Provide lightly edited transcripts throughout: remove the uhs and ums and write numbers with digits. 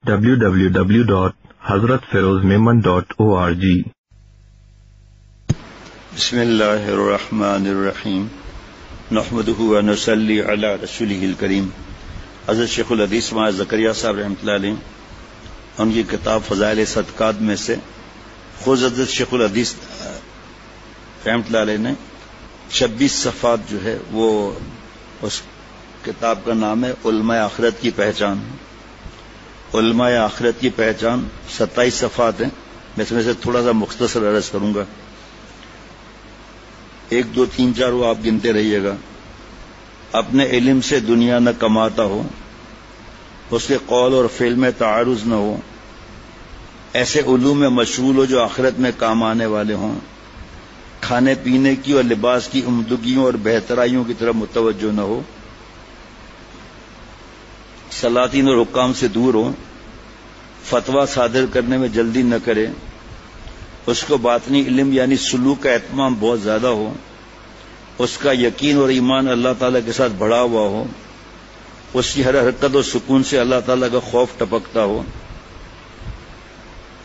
www.hazratfirozmemon.org. بسم اللہ الرحمن الرحیم نحمدہ و نصلی علی رسولہ الکریم. حضرت شیخ الحدیث مولانا زکریا صاحب رحمۃ اللہ علیہ ان کی کتاب فضائل صدقات میں سے خود حضرت شیخ الحدیث رحمۃ اللہ علیہ نے 26 صفحات جو ہے وہ اس کتاب کا نام ہے علماء آخرت کی پہچان. علماء آخرت کی پہچان 27 صفحات ہیں. میں اس میں سے تھوڑا سا مختصر عرض کروں گا. 1 2 3 4 وہ آپ گنتے رہیے گا. اپنے علم سے دنیا نہ کماتا ہو, اس کے قول اور فعل میں تعارض نہ ہو, ایسے علوم میں مشغول ہو جو آخرت میں کام آنے والے ہوں, کھانے پینے کی اور لباس کی عمدگیوں اور بہترائیوں کی طرف متوجہ نہ ہو, سلاطین اور حکام سے دور ہو, فتویٰ صادر کرنے میں جلدی نہ کرے, اس کو باطنی علم یعنی سلوک کا اہتمام بہت زیادہ ہو, اس کا یقین اور ایمان اللہ تعالیٰ کے ساتھ بڑھا ہوا ہو, اس کی ہر حرکت و سکون سے اللہ تعالیٰ کا خوف ٹپکتا ہو,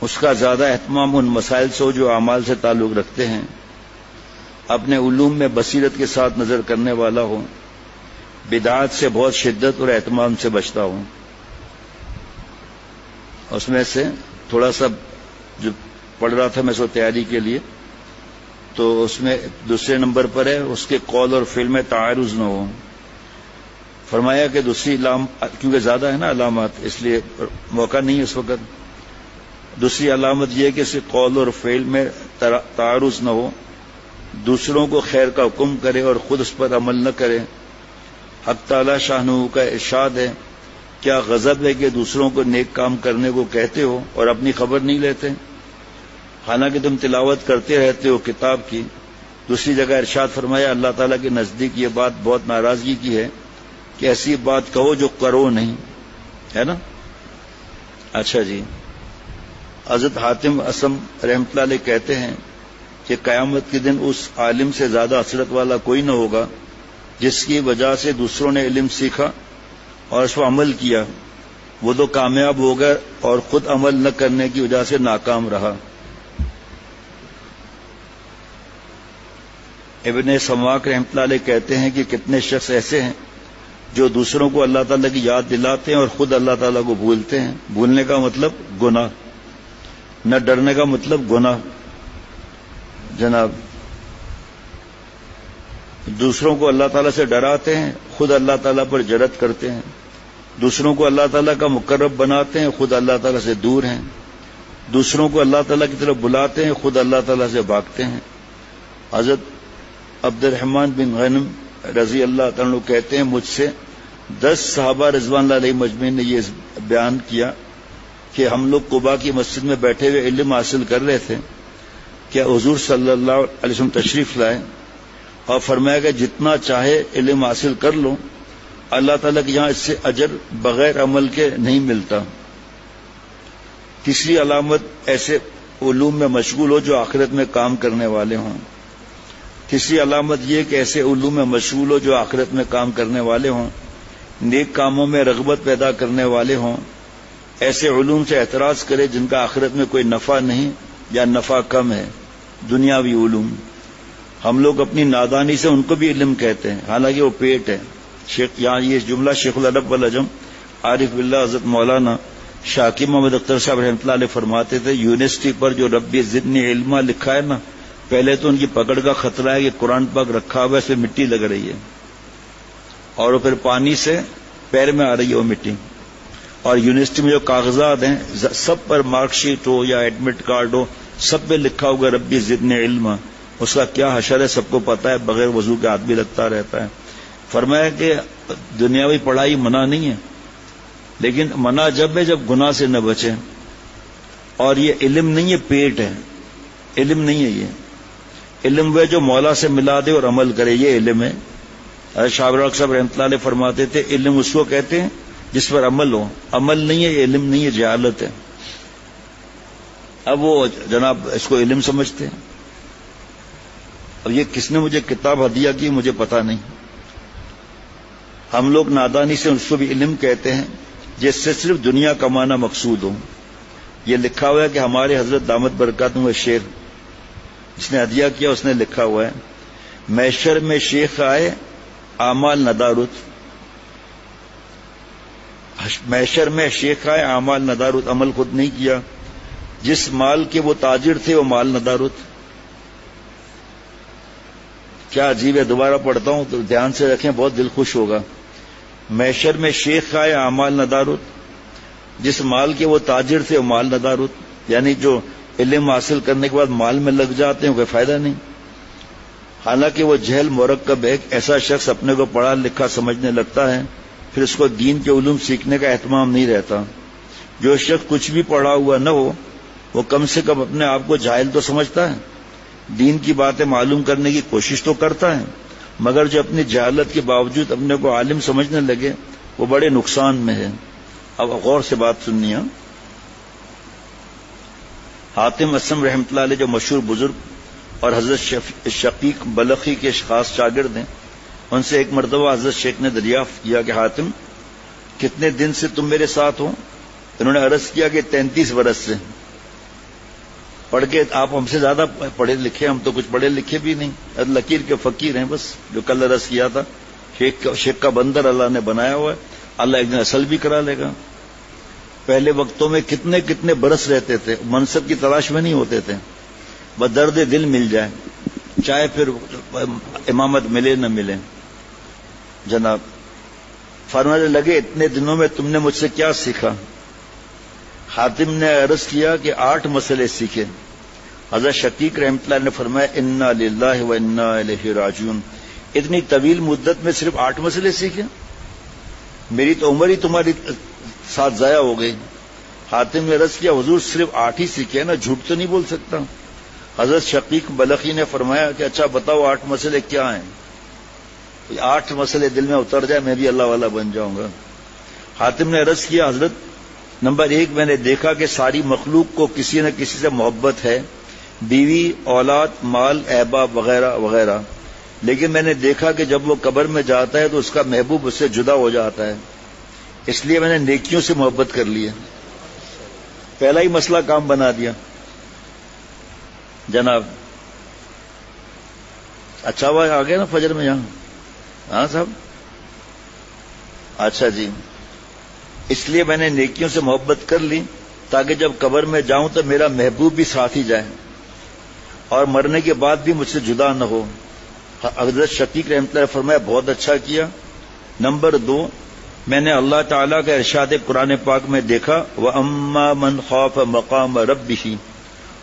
اس کا زیادہ اہتمام ان مسائل سے ہو جو اعمال سے تعلق رکھتے ہیں, اپنے علوم میں بصیرت کے ساتھ نظر کرنے والا ہو, بدعات سے بہت شدت اور اہتمام سے بچتا ہو. اس میں سے تھوڑا سا جو پڑھ رہا تھا میں سو تیاری کے لیے, تو اس میں دوسرے نمبر پر ہے اس کے قول اور فعل میں تعارض نہ ہو. فرمایا کہ دوسری کیونکہ زیادہ ہے نا علامات, اس لیے موقع نہیں ہے اس وقت. دوسری علامت یہ ہے کہ اس کے قول اور فعل میں تعارض نہ ہو, دوسروں کو خیر کا حکم کرے اور خود اس پر عمل نہ کرے. حق تعالی شانہ کا ارشاد ہے, کیا غضب ہے کہ دوسروں کو نیک کام کرنے کو کہتے ہو اور اپنی خبر نہیں لیتے, حالانکہ تم تلاوت کرتے رہتے ہو کتاب کی. دوسری جگہ ارشاد فرمایا اللہ تعالیٰ کے نزدیک یہ بات بہت ناراضگی کی ہے کہ ایسی بات کہو جو کرو نہیں, ہے نا. اچھا جی, حضرت حاتم اسم رحمۃ اللہ علیہ کہتے ہیں کہ قیامت کے دن اس عالم سے زیادہ حسرت والا کوئی نہ ہوگا جس کی وجہ سے دوسروں نے علم سیکھا اور اس پر عمل کیا. وہ تو کامیاب ہو گئے اور خود عمل نہ کرنے کی وجہ سے ناکام رہا. ابن سماک رحمۃ اللہ علیہ کہتے ہیں کہ کتنے شخص ایسے ہیں جو دوسروں کو اللہ تعالیٰ کی یاد دلاتے ہیں اور خود اللہ تعالیٰ کو بھولتے ہیں. بھولنے کا مطلب گناہ, نہ ڈرنے کا مطلب گناہ. جناب, دوسروں کو اللہ تعالیٰ سے ڈراتے ہیں, خود اللہ تعالیٰ پر جرأت کرتے ہیں. دوسروں کو اللہ تعالیٰ کا مقرب بناتے ہیں, خود اللہ تعالیٰ سے دور ہیں. دوسروں کو اللہ تعالیٰ کی طرف بلاتے ہیں, خود اللہ تعالیٰ سے بھاگتے ہیں. حضرت عبد الرحمن بن غنم رضی اللہ تعالیٰ عنہ کہتے ہیں مجھ سے 10 صحابہ رضوان اللہ علیہ مجمعین نے یہ بیان کیا کہ ہم لوگ قباء کی مسجد میں بیٹھے ہوئے علم حاصل کر رہے تھے, کیا حضور صلی اللہ علیہ وسلم تشریف لائے اور فرمایا کہ جتنا چاہے علم حاصل کر لو, اللہ تعالیٰ کے یہاں اس سے اجر بغیر عمل کے نہیں ملتا. تیسری علامت ایسے علوم میں مشغول ہو جو آخرت میں کام کرنے والے ہوں. تیسری علامت یہ کہ ایسے علوم میں مشغول ہو جو آخرت میں کام کرنے والے ہوں, نیک کاموں میں رغبت پیدا کرنے والے ہوں, ایسے علوم سے اعتراض کرے جن کا آخرت میں کوئی نفع نہیں یا نفع کم ہے, دنیاوی علوم. ہم لوگ اپنی نادانی سے ان کو بھی علم کہتے ہیں, حالانکہ وہ پیٹ ہے. یہاں یہ جملہ شیخ الادب والعجم عارف باللہ حضرت مولانا شاکر محمد اختر صاحب رحمۃ اللہ علیہ فرماتے تھے, یونیورسٹی پر جو ربی زدنی علما لکھا ہے نا, پہلے تو ان کی پکڑ کا خطرہ ہے کہ قرآن پاک رکھا ہوا ہے, اس پہ مٹی لگ رہی ہے اور پھر پانی سے پیر میں آ رہی ہے وہ مٹی. اور یونیورسٹی میں جو کاغذات ہیں سب پر مارک شیٹ ہو یا ایڈمٹ کارڈ ہو, سب پہ لکھا ہوگا ربی زدنی علما. اس کا کیا حشر ہے سب کو پتا ہے, بغیر وضو کے ہاتھ بھی لگتا رہتا ہے. فرمایا کہ دنیاوی پڑھائی منع نہیں ہے, لیکن منع جب ہے جب گناہ سے نہ بچے. اور یہ علم نہیں ہے, پیٹ ہے, علم نہیں ہے. یہ علم وہ جو مولا سے ملا دے اور عمل کرے, یہ علم ہے. شاہ رخ صاحب رحمۃ اللہ علیہ فرماتے تھے علم اس کو کہتے ہیں جس پر عمل ہو, عمل نہیں ہے, یہ علم نہیں ہے, جہالت ہے. اب وہ جناب اس کو علم سمجھتے ہیں. اب یہ کس نے مجھے کتاب ہدیہ کی مجھے پتا نہیں. ہم لوگ نادانی سے اس کو بھی علم کہتے ہیں جس سے صرف دنیا کمانا مقصود ہو. یہ لکھا ہوا ہے کہ ہمارے حضرت دامت برکاتہم وہ شعر جس نے ہدیہ کیا اس نے لکھا ہوا ہے، محشر میں شیخ آئے اعمال ندارت، محشر میں شیخ آئے اعمال ندارت، عمل خود نہیں کیا، جس مال کے وہ تاجر تھے وہ مال ندارت. کیا عجیب ہے، دوبارہ پڑھتا ہوں تو دھیان سے رکھیں، بہت دل خوش ہوگا. محشر میں شیخ آئے اعمال ندارت، جس مال کے وہ تاجر تھے وہ مال ندارت، یعنی جو علم حاصل کرنے کے بعد مال میں لگ جاتے ہیں کوئی فائدہ نہیں. حالانکہ وہ جہل مرکب ہے، ایسا شخص اپنے کو پڑھا لکھا سمجھنے لگتا ہے پھر اس کو دین کے علوم سیکھنے کا اہتمام نہیں رہتا. جو شخص کچھ بھی پڑھا ہوا نہ ہو وہ کم سے کم اپنے آپ کو جاہل تو سمجھتا ہے، دین کی باتیں معلوم کرنے کی کوشش تو کرتا ہے، مگر جو اپنی جہالت کے باوجود اپنے کو عالم سمجھنے لگے وہ بڑے نقصان میں ہے. اب غور سے بات سننی ہے. حاتم اسلم رحمۃ اللہ علیہ جو مشہور بزرگ اور حضرت شقیق بلخی کے خاص شاگرد ہیں، ان سے ایک مرتبہ حضرت شیخ نے دریافت کیا کہ حاتم کتنے دن سے تم میرے ساتھ ہو؟ انہوں نے عرض کیا کہ 33 برس سے. پڑھ کے آپ ہم سے زیادہ پڑھے لکھے، ہم تو کچھ پڑھے لکھے بھی نہیں، لکیر کے فقیر ہیں بس. جو کل عرض کیا تھا شیخ کا بندر اللہ نے بنایا ہوا ہے، اللہ ایک دن اصل بھی کرا لے گا. پہلے وقتوں میں کتنے کتنے برس رہتے تھے، منصب کی تلاش میں نہیں ہوتے تھے، بس درد دل مل جائے، چاہے پھر امامت ملے نہ ملے. جناب فرمانے لگے اتنے دنوں میں تم نے مجھ سے کیا سیکھا؟ حاتم نے عرض کیا کہ 8 مسئلے سیکھے. حضرت شقیق رحمۃ اللہ نے فرمایا انا للہ و انا الیہ راجعون. اتنی طویل مدت میں صرف 8 مسئلے سیکھے؟ میری تو عمر ہی تمہاری ساتھ ضائع ہو گئی. حاتم نے عرض کیا حضور صرف 8 ہی سیکھے نا، جھوٹ تو نہیں بول سکتا. حضرت شقیق بلخی نے فرمایا کہ اچھا بتاؤ 8 مسئلے کیا ہیں؟ 8 مسئلے دل میں اتر جائے میں بھی اللہ والا بن جاؤں گا. حاتم نے عرض کیا حضرت نمبر 1 میں نے دیکھا کہ ساری مخلوق کو کسی نہ کسی سے محبت ہے، بیوی، اولاد، مال، احباب وغیرہ وغیرہ، لیکن میں نے دیکھا کہ جب وہ قبر میں جاتا ہے تو اس کا محبوب اس سے جدا ہو جاتا ہے، اس لیے میں نے نیکیوں سے محبت کر لی ہے. پہلا ہی مسئلہ کام بنا دیا. جناب اچھا ہوا آ گئے نا فجر میں یہاں؟ ہاں صاحب اچھا جی. اس لیے میں نے نیکیوں سے محبت کر لی تاکہ جب قبر میں جاؤں تو میرا محبوب بھی ساتھ ہی جائے اور مرنے کے بعد بھی مجھ سے جدا نہ ہو. حضرت شقیق رحمۃ اللہ نے فرمایا بہت اچھا کیا. نمبر 2 میں نے اللہ تعالیٰ کا ارشاد قرآن پاک میں دیکھا وَأَمَّا مَنْ خَافَ مَقَامَ رَبِّهِ،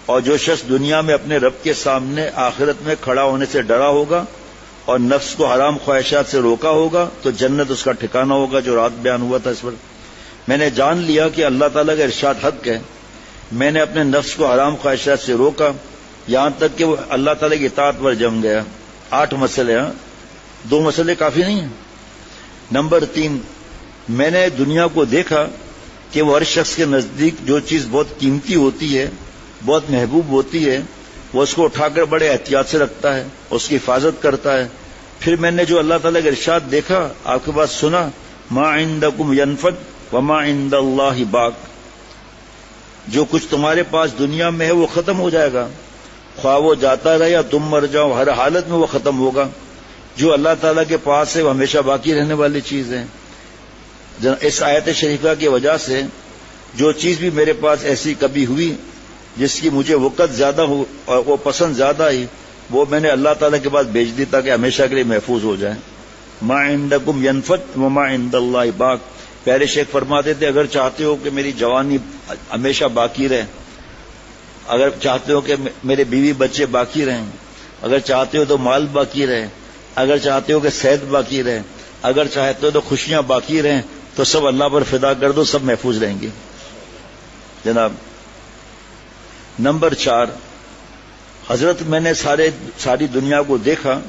اور جو شخص دنیا میں اپنے رب کے سامنے آخرت میں کھڑا ہونے سے ڈرا ہوگا اور نفس کو حرام خواہشات سے روکا ہوگا تو جنت اس کا ٹھکانہ ہوگا، جو رات بیان ہوا تھا اس پر. میں نے جان لیا کہ اللہ تعالیٰ کا ارشاد حق ہے. میں نے اپنے نفس کو حرام خواہشات سے روکا یہاں تک کہ وہ اللہ تعالیٰ کی اطاعت پر جم گیا. 8 مسئلے ہیں، 2 مسئلے کافی نہیں ہیں. نمبر 3 میں نے دنیا کو دیکھا کہ وہ ہر شخص کے نزدیک جو چیز بہت قیمتی ہوتی ہے، بہت محبوب ہوتی ہے، وہ اس کو اٹھا کر بڑے احتیاط سے رکھتا ہے، اس کی حفاظت کرتا ہے. پھر میں نے جو اللہ تعالیٰ کا ارشاد دیکھا، آپ کے پاس سنا ما عندکم ینفد وما عند اللہ باق، جو کچھ تمہارے پاس دنیا میں ہے وہ ختم ہو جائے گا، خواہ وہ جاتا رہے یا تم مر جاؤ، ہر حالت میں وہ ختم ہوگا. جو اللہ تعالیٰ کے پاس ہے وہ ہمیشہ باقی رہنے والی چیز ہے. اس آیت شریفہ کی وجہ سے جو چیز بھی میرے پاس ایسی کبھی ہوئی جس کی مجھے وقت زیادہ ہو اور وہ پسند زیادہ آئی، وہ میں نے اللہ تعالیٰ کے پاس بھیج دی تاکہ ہمیشہ کے لیے محفوظ ہو جائے. ما عندکم ینفد وما عند اللہ باق. پیارے شیخ فرماتے تھے اگر چاہتے ہو کہ میری جوانی ہمیشہ باقی رہے، اگر چاہتے ہو کہ میرے بیوی بچے باقی رہیں، اگر چاہتے ہو تو مال باقی رہے، اگر چاہتے ہو کہ صحت باقی رہے، اگر چاہتے ہو تو خوشیاں باقی رہیں، تو سب اللہ پر فدا کر دو، سب محفوظ رہیں گے. جناب نمبر 4 حضرت میں نے ساری دنیا کو دیکھا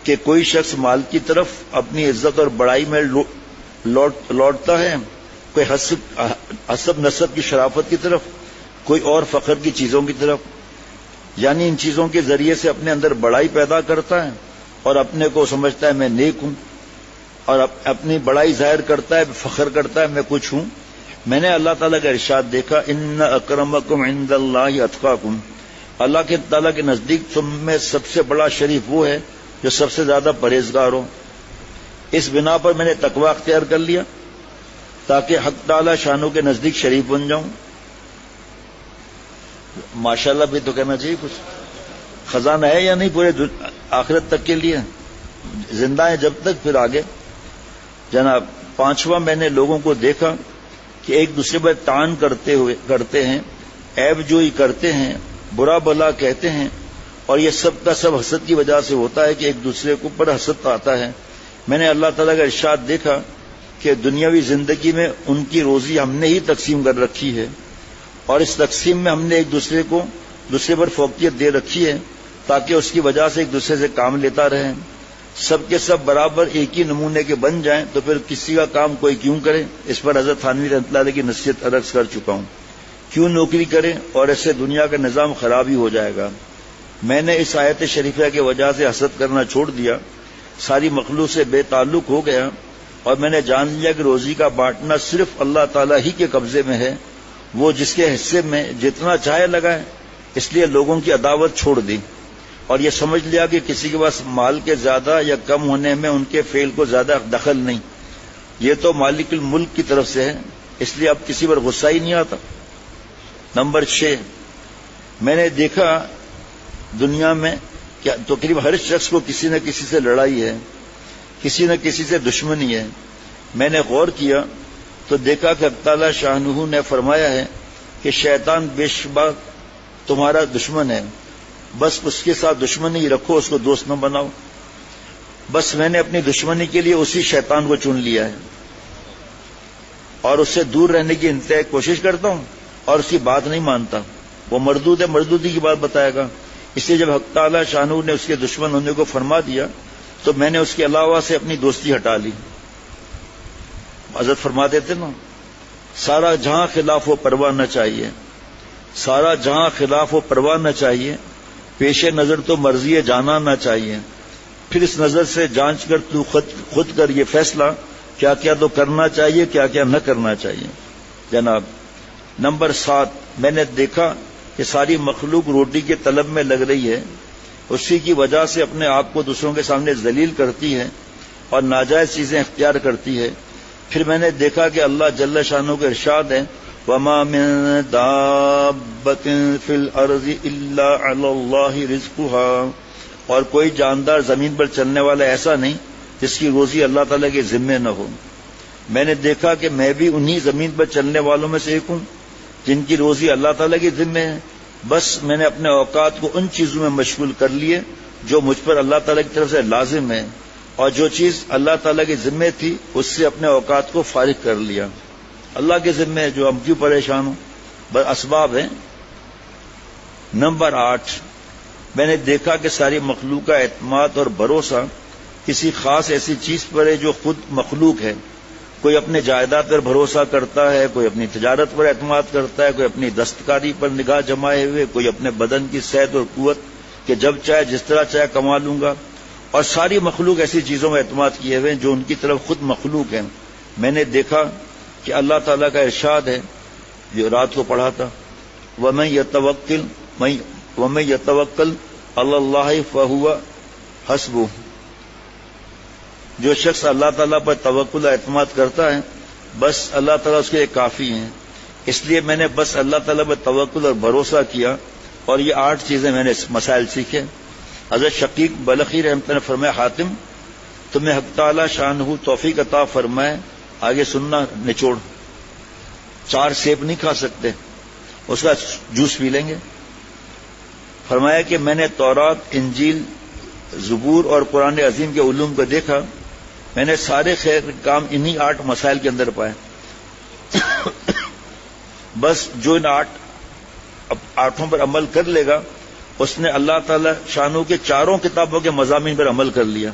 کہ کوئی شخص مال کی طرف اپنی عزت اور بڑائی میں لوٹتا ہے، کوئی حسب نسب کی شرافت کی طرف، کوئی اور فخر کی چیزوں کی طرف، یعنی ان چیزوں کے ذریعے سے اپنے اندر بڑائی پیدا کرتا ہے اور اپنے کو سمجھتا ہے میں نیک ہوں. اور اپنی بڑائی ظاہر کرتا ہے، فخر کرتا ہے میں کچھ ہوں. میں نے اللہ تعالیٰ کا ارشاد دیکھا، ان اکرمکم عند اللہ اتقاکم، اللہ کے تعالیٰ کے نزدیک تم میں سب سے بڑا شریف وہ ہے جو سب سے زیادہ پرہیزگار ہو. اس بنا پر میں نے تقوی اختیار کر لیا تاکہ حق تعالیٰ شانوں کے نزدیک شریف بن جاؤں. ماشاءاللہ بھی تو کہنا چاہیے. کچھ خزانہ ہے یا نہیں پورے آخرت تک کے لیے؟ زندہ ہیں جب تک. پھر آگے جناب 5واں، میں نے لوگوں کو دیکھا کہ ایک دوسرے پر طعن کرتے ہیں، عیب جوئی کرتے ہیں، برا بھلا کہتے ہیں، اور یہ سب کا سب حسد کی وجہ سے ہوتا ہے کہ ایک دوسرے کو پر حسد آتا ہے. میں نے اللہ تعالیٰ کا ارشاد دیکھا کہ دنیاوی زندگی میں ان کی روزی ہم نے ہی تقسیم کر رکھی ہے، اور اس تقسیم میں ہم نے ایک دوسرے پر فوقیت دے رکھی ہے تاکہ اس کی وجہ سے ایک دوسرے سے کام لیتا رہے. سب کے سب برابر ایک ہی نمونے کے بن جائیں تو پھر کسی کا کام کوئی کیوں کرے؟ اس پر حضرت تھانوی رحمۃ اللہ علیہ کی نصیحت عرض کر چکا ہوں. کیوں نوکری کرے؟ اور ایسے دنیا کا نظام خراب ہی ہو جائے گا. میں نے اس آیت شریفہ کی وجہ سے حسد کرنا چھوڑ دیا، ساری مخلوق سے بے تعلق ہو گیا، اور میں نے جان لیا کہ روزی کا بانٹنا صرف اللہ تعالیٰ ہی کے قبضے میں ہے. وہ جس کے حصے میں جتنا چاہے لگائے. اس لیے لوگوں کی عداوت چھوڑ دی اور یہ سمجھ لیا کہ کسی کے پاس مال کے زیادہ یا کم ہونے میں ان کے فعل کو زیادہ دخل نہیں، یہ تو مالک الملک کی طرف سے ہے، اس لیے اب کسی پر غصہ ہی نہیں آتا. نمبر 6، میں نے دیکھا دنیا میں کہ تقریباً ہر شخص کو کسی نہ کسی سے لڑائی ہے، کسی نہ کسی سے دشمنی ہے. میں نے غور کیا تو دیکھا کہ اللہ تعالیٰ شانہ نے فرمایا ہے کہ شیطان بے شبہ تمہارا دشمن ہے، بس اس کے ساتھ دشمنی رکھو، اس کو دوست نہ بناؤ. بس میں نے اپنی دشمنی کے لیے اسی شیطان کو چن لیا ہے اور اس سے دور رہنے کی انتہائی کوشش کرتا ہوں اور اس کی بات نہیں مانتا. وہ مردود ہے، مردودی کی بات بتائے گا. اس لیے جب حق تعالیٰ شانہ نے اس کے دشمن ہونے کو فرما دیا تو میں نے اس کے علاوہ سے اپنی دوستی ہٹا لی. حضرت فرما دیتے نا، سارا جہاں خلاف و پرواہ نہ چاہیے، سارا جہاں خلاف و پرواہ نہ چاہیے، پیش نظر تو مرضی جانا نہ چاہیے. پھر اس نظر سے جانچ کر تو خود کر یہ فیصلہ کیا کیا تو کرنا چاہیے، کیا کیا نہ کرنا چاہیے. جناب نمبر 7، میں نے دیکھا کہ ساری مخلوق روٹی کے طلب میں لگ رہی ہے، اسی کی وجہ سے اپنے آپ کو دوسروں کے سامنے ذلیل کرتی ہے اور ناجائز چیزیں اختیار کرتی ہے. پھر میں نے دیکھا کہ اللہ جل شانہ کا ارشاد ہے، وَمَا مِن دَابَّةٍ فِي الْأَرْضِ إِلَّا عَلَى اللَّهِ رِزْقُهَا، اور کوئی جاندار زمین پر چلنے والا ایسا نہیں جس کی روزی اللہ تعالیٰ کے ذمے نہ ہو. میں نے دیکھا کہ میں بھی انہی زمین پر چلنے والوں میں سے ایک ہوں جن کی روزی اللہ تعالیٰ کے ذمے ہے. بس میں نے اپنے اوقات کو ان چیزوں میں مشغول کر لیے جو مجھ پر اللہ تعالیٰ کی طرف سے لازم ہے، اور جو چیز اللہ تعالیٰ کے ذمے تھی اس سے اپنے اوقات کو فارغ کر لیا. اللہ کے ذمے جو ہم کیوں پریشان ہوں، بس اسباب ہیں. نمبر 8، میں نے دیکھا کہ ساری مخلوق کا اعتماد اور بھروسہ کسی خاص ایسی چیز پر ہے جو خود مخلوق ہے. کوئی اپنے جائیداد پر بھروسہ کرتا ہے، کوئی اپنی تجارت پر اعتماد کرتا ہے، کوئی اپنی دستکاری پر نگاہ جمائے ہوئے، کوئی اپنے بدن کی صحت اور قوت کہ جب چاہے جس طرح چاہے کما لوں گا. اور ساری مخلوق ایسی چیزوں میں اعتماد کیے ہوئے جو ان کی طرف خود مخلوق ہیں. میں نے دیکھا کہ اللہ تعالیٰ کا ارشاد ہے جو رات کو پڑھا تھا، وَمَن يَتَوَكَّلْ عَلَى اللَّهِ فَهُوَ حَسْبُهُ، جو شخص اللہ تعالیٰ پر توکل اعتماد کرتا ہے بس اللہ تعالیٰ اس کے لیے کافی ہیں. اس لیے میں نے بس اللہ تعالیٰ پر توکل اور بھروسہ کیا اور یہ 8 چیزیں میں نے مسائل سیکھے. حضرت شقیق بلخی رحمۃ اللہ نے فرمایا، حاتم تمہیں حق تعالیٰ شانہ توفیق عطا فرمائے. آگے سننا نچوڑ، 4 سیب نہیں کھا سکتے، اس کا جوس پی لیں گے. فرمایا کہ میں نے تورات، انجیل، زبور اور قرآن عظیم کے علوم کو دیکھا، میں نے سارے خیر کام انہی 8 مسائل کے اندر پائے. بس جو ان 8 پر عمل کر لے گا اس نے اللہ تعالی شانہ کے 4 کتابوں کے مضامین پر عمل کر لیا.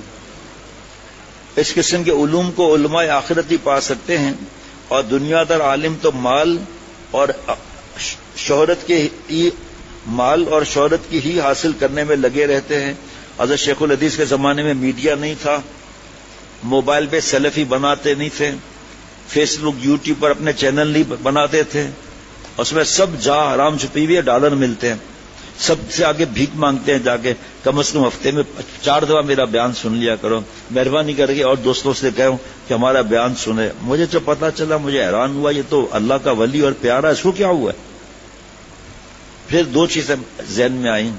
اس قسم کے علوم کو علماء آخرت ہی پا سکتے ہیں، اور دنیا دار عالم تو مال اور شہرت کی ہی حاصل کرنے میں لگے رہتے ہیں. حضرت شیخ الحدیث کے زمانے میں میڈیا نہیں تھا، موبائل پہ سیلفی بناتے نہیں تھے، فیس بک یوٹیوب پر اپنے چینل نہیں بناتے تھے، اس میں سب جا حرام چھپی ہوئی ہے، ڈالر ملتے ہیں، سب سے آگے بھیک مانگتے ہیں جا کے، کم از کم ہفتے میں 4 دفعہ میرا بیان سن لیا کرو، مہربانی کر کے اور دوستوں سے کہوں کہ ہمارا بیان سنے۔ مجھے جو پتا چلا مجھے حیران ہوا، یہ تو اللہ کا ولی اور پیارا، اس کو کیا ہوا ہے؟ پھر 2 چیزیں ذہن میں آئیں،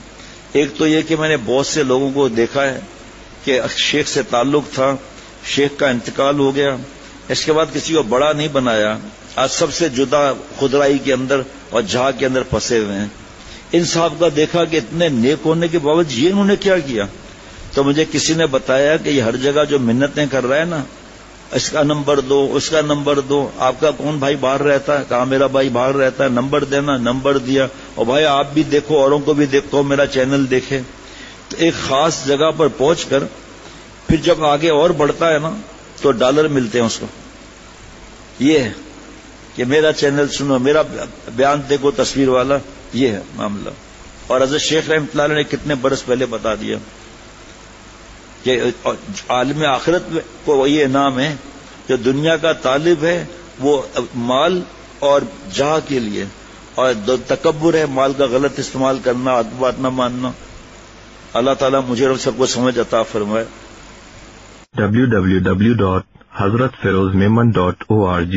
ایک تو یہ کہ میں نے بہت سے لوگوں کو دیکھا ہے کہ شیخ سے تعلق تھا، شیخ کا انتقال ہو گیا، اس کے بعد کسی کو بڑا نہیں بنایا، آج سب سے جدا خدرائی کے اندر اور جہاں کے اندر پھنسے ہوئے ہیں۔ ان صاحب کا دیکھا کہ اتنے نیک ہونے کے باوجود یہ انہوں نے کیا کیا، تو مجھے کسی نے بتایا کہ یہ ہر جگہ جو منتیں کر رہا ہے نا، اس کا نمبر دو، اس کا نمبر دو، آپ کا کون بھائی باہر رہتا ہے؟ کہا میرا بھائی باہر رہتا ہے، نمبر دینا، نمبر دیا، اور بھائی آپ بھی دیکھو، اوروں کو بھی دیکھو، میرا چینل دیکھے۔ تو ایک خاص جگہ پر پہنچ کر پھر جب آگے اور بڑھتا ہے نا تو ڈالر ملتے ہیں اس کو، یہ ہے کہ میرا چینل سنو، میرا بیان دیکھو، تصویر والا، یہ ہے معاملہ۔ اور حضرت شیخ رحمۃ اللہ علیہ نے کتنے برس پہلے بتا دیا کہ عالم آخرت کو یہ انعام ہے جو دنیا کا طالب ہے وہ مال اور جاہ کے لیے، اور تکبر ہے مال کا غلط استعمال کرنا، بات نہ ماننا۔ اللہ تعالیٰ مجھے اور سب کو سمجھ عطا فرمائے۔ www.hazratfirozmemon.org